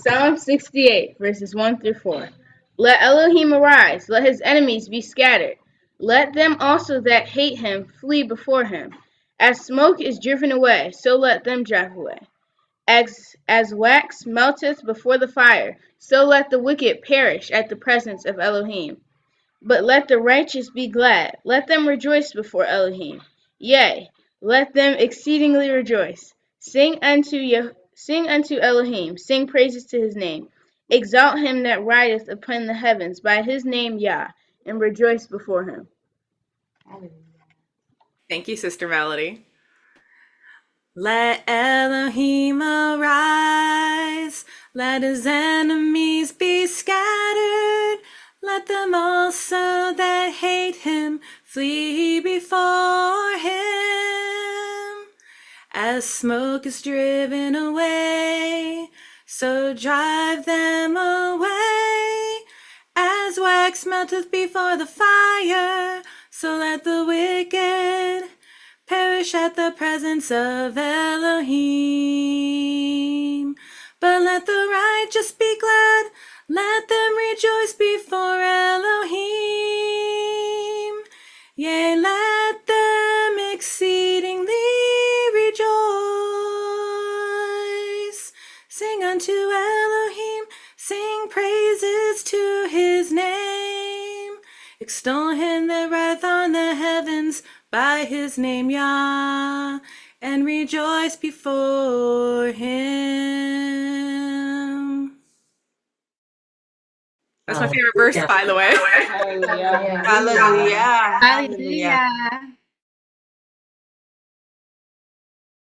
Psalm 68, verses 1 through 4. Let Elohim arise, let his enemies be scattered. Let them also that hate him flee before him. As smoke is driven away, so let them drive away. As wax melteth before the fire, so let the wicked perish at the presence of Elohim. But let the righteous be glad, let them rejoice before Elohim. Yea, let them exceedingly rejoice. Sing unto Elohim, sing praises to his name. Exalt him that rideth upon the heavens by his name Yah, and rejoice before him. Thank you, Sister Melody. Let Elohim arise, let his enemies be scattered. Let them also that hate him flee before him. As smoke is driven away, so drive them away. As wax melteth before the fire, so let the wicked perish at the presence of Elohim. But let the righteous be glad, let them rejoice before Elohim. Yea, let them exceedingly rejoice. Sing unto Elohim, sing praises to his name. Extol him that rideth on the heavens by his name Yah, and rejoice before him. That's my favorite verse, by the way. Hallelujah. Hallelujah. Hallelujah.